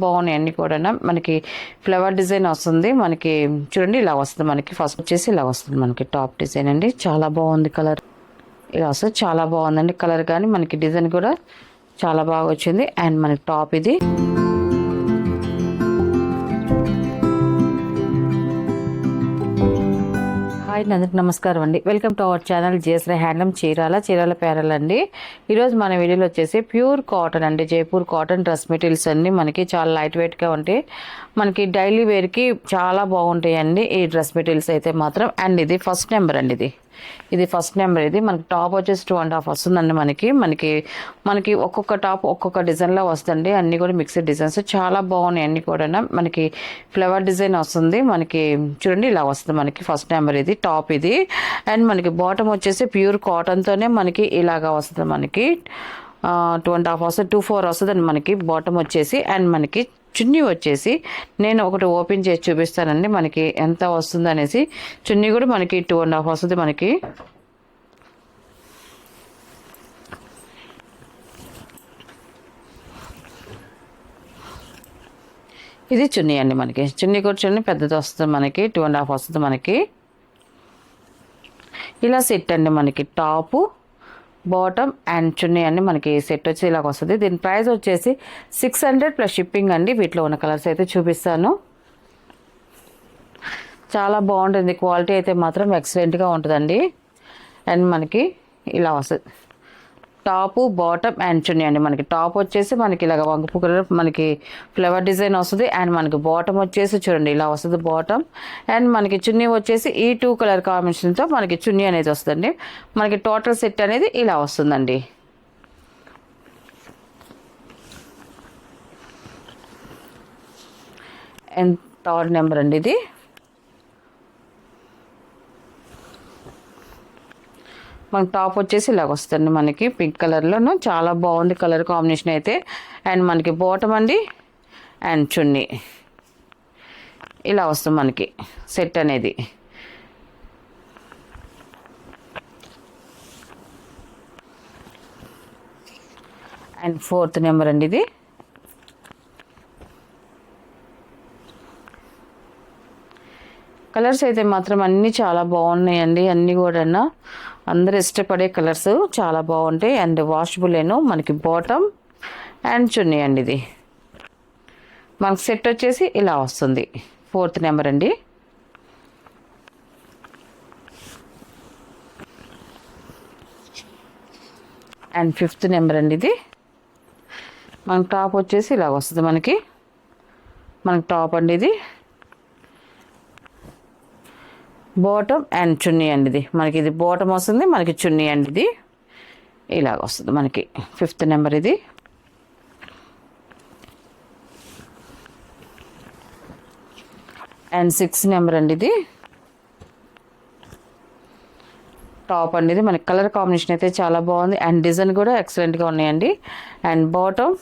బాగున్నాయి అన్ని కూడా మనకి ఫ్లవర్ డిజైన్ వస్తుంది. మనకి చూడండి ఇలా వస్తుంది. మనకి ఫస్ట్ వచ్చేసి ఇలా వస్తుంది. మనకి టాప్ డిజైన్ అండి, చాలా బాగుంది కలర్. ఇలా వస్తుంది, చాలా బాగుందండి కలర్. కానీ మనకి డిజైన్ కూడా చాలా బాగా వచ్చింది. అండ్ మనకి టాప్ ఇది. హాయ్ అందరికి నమస్కారం అండి. Welcome to our channel JSR handloom Chirala pearl అండి. ఈరోజు మన వీడియోలో వచ్చేసి ప్యూర్ కాటన్ అండి, జైపూర్ కాటన్ డ్రెస్ మెటీరియల్స్ అండి. మనకి చాలా లైట్ వెయిట్గా ఉంటాయి, మనకి డైలీ వేర్కి చాలా బాగుంటాయండి ఈ డ్రెస్ మెటీరియల్స్ అయితే మాత్రం. అండ్ ఇది ఫస్ట్ నెంబర్ అండి, ఇది ఫస్ట్ నెంబర్. ఇది మనకి టాప్ వచ్చేసి 2.5 వస్తుందండి. మనకి ఒక్కొక్క టాప్ ఒక్కొక్క డిజైన్లో వస్తుంది. అన్నీ కూడా మిక్స్డ్ డిజైన్స్ చాలా బాగున్నాయి అన్నీ కూడా. మనకి ఫ్లవర్ డిజైన్ వస్తుంది. మనకి చూడండి ఇలా వస్తుంది. మనకి ఫస్ట్ నెంబర్ ఇది టాప్ ఇది. అండ్ మనకి బాటమ్ వచ్చేసి ప్యూర్ కాటన్తోనే మనకి ఇలాగా వస్తుంది. మనకి 2.5 వస్తుంది, 2.4 వస్తుందండి మనకి బాటమ్ వచ్చేసి. అండ్ మనకి చున్నీ వచ్చేసి నేను ఒకటి ఓపెన్ చేసి చూపిస్తానండి మనకి ఎంత వస్తుంది అనేసి. చున్నీ కూడా మనకి 2.5 వస్తుంది. మనకి ఇది చున్నీ అండి. మనకి చున్నీ కూడా చున్నీ పెద్దది వస్తుంది. మనకి 2.5 వస్తుంది. మనకి ఇలా సెట్ అండి. మనకి టాపు బాటమ్ అండ్ చున్నీ అండి. మనకి సెట్ వచ్చి ఇలాగ వస్తుంది. దీని ప్రైస్ వచ్చేసి 600 ప్లస్ షిప్పింగ్ అండి. వీటిలో ఉన్న కలర్స్ అయితే చూపిస్తాను. చాలా బాగుంటుంది, క్వాలిటీ అయితే మాత్రం ఎక్సలెంట్గా ఉంటుందండి. అండ్ మనకి ఇలా వస్తుంది టాపు బాటమ్ అండ్ చున్నీ అండి. మనకి టాప్ వచ్చేసి మనకి ఇలాగ వంకపు కలర్ మనకి ఫ్లవర్ డిజైన్ వస్తుంది. అండ్ మనకి బాటమ్ వచ్చేసి చూడండి ఇలా వస్తుంది బాటమ్. అండ్ మనకి చున్నీ వచ్చేసి ఈ 2 కలర్ కాంబినేషన్తో మనకి చున్నీ అనేది వస్తుంది. మనకి టోటల్ సెట్ అనేది ఇలా వస్తుందండి. అండ్ థర్డ్ నెంబర్ అండి ఇది. మనకి టాప్ వచ్చేసి ఇలాగ వస్తుంది. మనకి పింక్ కలర్లోనూ చాలా బాగుంది కలర్ కాంబినేషన్ అయితే. అండ్ మనకి బాటమ్ అండి అండ్ చున్నీ ఇలా వస్తుంది మనకి సెట్ అనేది. అండ్ ఫోర్త్ నెంబర్ అండి ఇది. కలర్స్ అయితే మాత్రం అన్నీ చాలా బాగున్నాయండి. అన్నీ కూడా అందరూ ఇష్టపడే కలర్స్ చాలా బాగుంటాయి. అండ్ వాషబుల్ ఏను మనకి బాటమ్ అండ్ చున్నీ అండి. ఇది మనకి సెట్ వచ్చేసి ఇలా వస్తుంది. ఫోర్త్ నెంబర్ అండి. అండ్ ఫిఫ్త్ నెంబర్ అండి ఇది. మనకి టాప్ వచ్చేసి ఇలా వస్తుంది. మనకి టాప్ అండి ఇది, బాటమ్ అండ్ చున్నీ అండి. ఇది మనకి ఇది బాటమ్ వస్తుంది, మనకి చున్నీ అండి. ఇది ఇలాగ వస్తుంది మనకి ఫిఫ్త్ నెంబర్ ఇది. అండ్ సిక్స్త్ నెంబర్ అండి ఇది. టాప్ అండి ఇది. మనకి కలర్ కాంబినేషన్ అయితే చాలా బాగుంది. అండ్ డిజైన్ కూడా ఎక్సలెంట్గా ఉన్నాయండి. అండ్ బాటమ్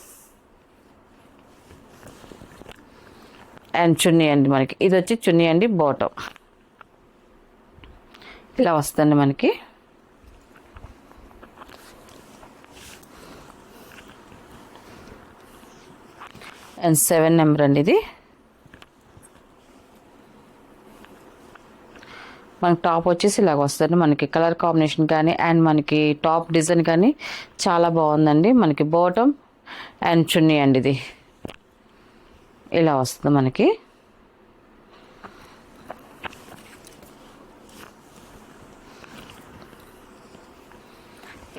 అండ్ చున్నీ అండి. మనకి ఇది వచ్చి చున్నీ అండి, బాటమ్ ఇలా వస్తుంది మనకి. అండ్ 7 నెంబర్ అండి ఇది. మనకి టాప్ వచ్చేసి ఇలాగ వస్తుంది. మనకి కలర్ కాంబినేషన్ కానీ అండ్ మనకి టాప్ డిజైన్ కానీ చాలా బాగుందండి. మనకి బాటమ్ అండ్ చున్నీ అండి. ఇది ఇలా వస్తుంది మనకి.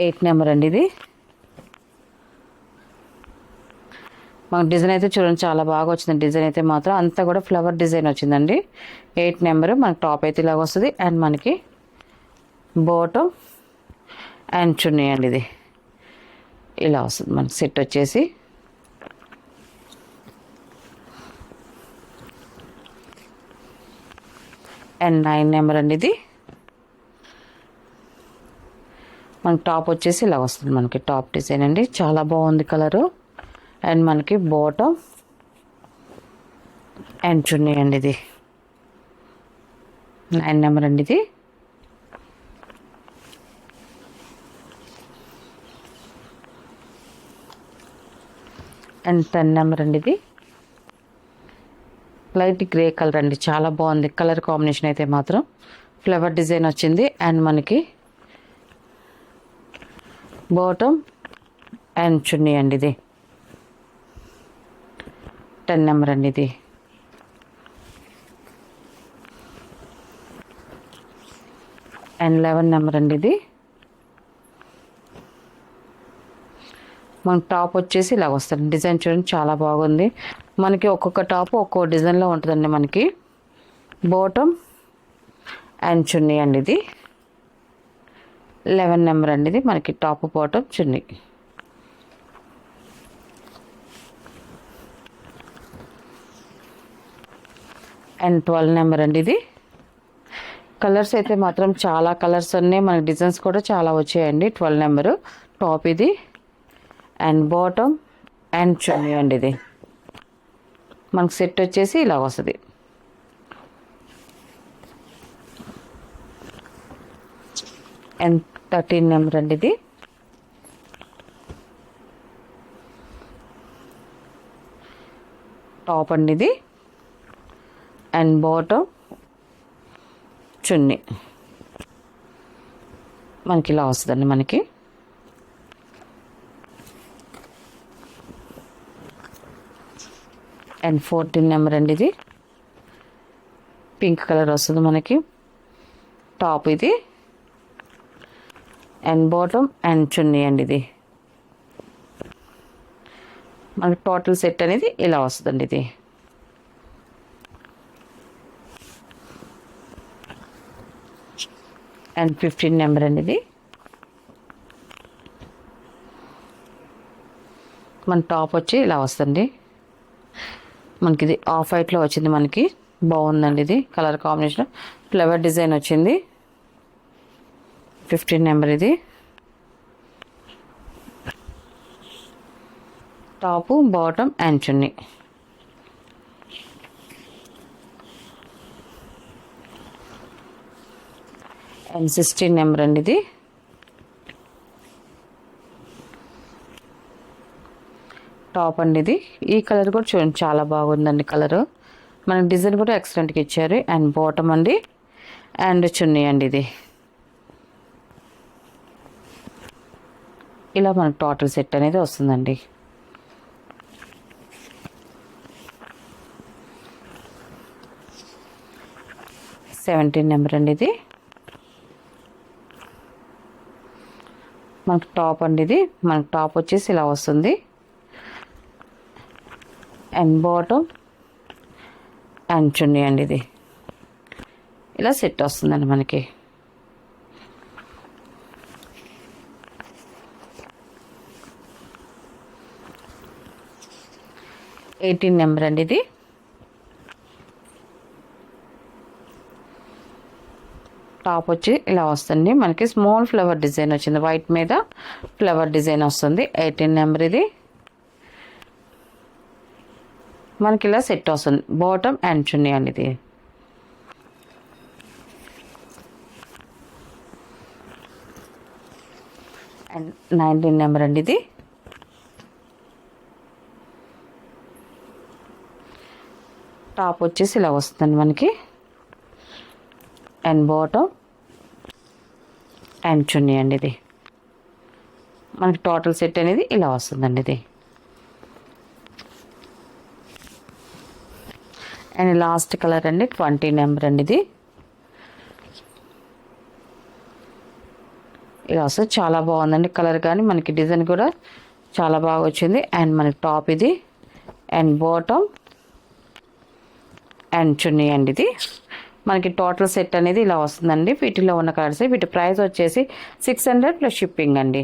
ఎయిట్ నెంబర్ అండి ఇది. మనకు డిజైన్ అయితే చూడండి చాలా బాగా వచ్చింది. డిజైన్ అయితే మాత్రం అంతా కూడా ఫ్లవర్ డిజైన్ వచ్చిందండి. 8 నెంబర్. మనకి టాప్ అయితే ఇలాగ వస్తుంది. అండ్ మనకి బాటమ్ అండ్ చున్నీ అండి. ఇది ఇలా వస్తుంది మనకి సెట్ వచ్చేసి. అండ్ 9 నెంబర్ అండి ఇది. మనకి టాప్ వచ్చేసి ఇలా వస్తుంది. మనకి టాప్ డిజైన్ అండి, చాలా బాగుంది కలరు. అండ్ మనకి బాటమ్ అండ్ చున్నీ అండి. ఇది 9 నెంబర్ అండి ఇది. అండ్ 10 నెంబర్ అండి ఇది. లైట్ గ్రే కలర్ అండి, చాలా బాగుంది కలర్ కాంబినేషన్ అయితే మాత్రం. ఫ్లవర్ డిజైన్ వచ్చింది అండ్ మనకి బాటమ్ అండ్ చున్నీ అండి. ఇది 10 నెంబర్ అండి. ఇది అండ్ 11 నెంబర్ అండి. ఇది మన టాప్ వచ్చేసి ఇలా వస్తుంది. డిజైన్ చూడండి చాలా బాగుంది. మనకి ఒక్కొక్క టాప్ ఒక్కో డిజైన్లో ఉంటుందండి. మనకి బాటమ్ అండ్ చున్నీ అండి. ఇది 11 నెంబర్ అండి. ఇది మనకి top bottom chunni. And 12 number అండి. ఇది కలర్స్ అయితే మాత్రం చాలా కలర్స్ ఉన్నాయి. మనకి డిజైన్స్ కూడా చాలా వచ్చాయండి. 12 నెంబరు టాప్ ఇది అండ్ బాటమ్ అండ్ చున్నీ అండి. ఇది మనకు సెట్ వచ్చేసి ఇలా వస్తుంది. అండ్ 13 నెంబర్ అండి. ఇది టాప్ అండి. ఇది అండ్ బాటమ్ చున్నీ మనకి ఇలా వస్తుందండి. మనకి అండ్ 14 నెంబర్ అండి. ఇది పింక్ కలర్ వస్తుంది మనకి టాప్ ఇది అండ్ బాటమ్ అండ్ చున్నీ అండి. ఇది మనకి టోటల్ సెట్ అనేది ఇలా వస్తుందండి. ఇది అండ్ 15 నెంబర్ అండి. ఇది మన టాప్ వచ్చి ఇలా వస్తుంది. మనకి ఇది ఆఫ్ వైట్లో వచ్చింది. మనకి బాగుందండి. ఇది కలర్ కాంబినేషన్ ఫ్లవర్ డిజైన్ వచ్చింది. 15 నెంబర్. ఇది top bottom and chunni. And 16 number అండి. ఇది టాప్ అండి. ఇది ఈ కలర్ కూడా చూడండి చాలా బాగుందండి. కలరు మనకి డిజైన్ కూడా ఎక్సలెంట్గా ఇచ్చారు. అండ్ బాటమ్ అండి అండ్ చున్నీ అండి. ఇది ఇలా మనకు టోటల్ సెట్ అనేది వస్తుందండి. సెవెంటీన్ నెంబర్ అండి. ఇది మనకు టాప్ అండి. ఇది మనకు టాప్ వచ్చేసి ఇలా వస్తుంది అండ్ బాటమ్ అండ్ చున్నీ అండి. ఇది ఇలా సెట్ వస్తుందండి మనకి. ఎయిటీన్ నెంబర్ అండి. ఇది టాప్ వచ్చి ఇలా వస్తుంది మనకి. స్మాల్ ఫ్లవర్ డిజైన్ వచ్చింది. వైట్ మీద ఫ్లవర్ డిజైన్ వస్తుంది. 18 నెంబర్. ఇది మనకి ఇలా సెట్ వస్తుంది. బాటమ్ అండ్ చున్నీ అండి. ఇది అండ్ 19 నెంబర్ అండి. ఇది టాప్ వచ్చేసి ఇలా వస్తుంది మనకి అండ్ బాటమ్ అండ్ చున్నీ అండి. ఇది మనకి టోటల్ సెట్ అనేది ఇలా వస్తుందండి. ఇది అండ్ లాస్ట్ కలర్ అండి 20 నెంబర్ అండి. ఇది ఇలా వస్తుంది. చాలా బాగుందండి కలర్ కానీ మనకి డిజైన్ కూడా చాలా బాగా వచ్చింది. అండ్ మనకి టాప్ ఇది అండ్ బాటమ్ అండ్ చున్నీ అండి. ఇది మనకి టోటల్ సెట్ అనేది ఇలా వస్తుందండి. వీటిలో ఉన్న కలర్స్. వీటి ప్రైస్ వచ్చేసి 600 ప్లస్ షిప్పింగ్ అండి.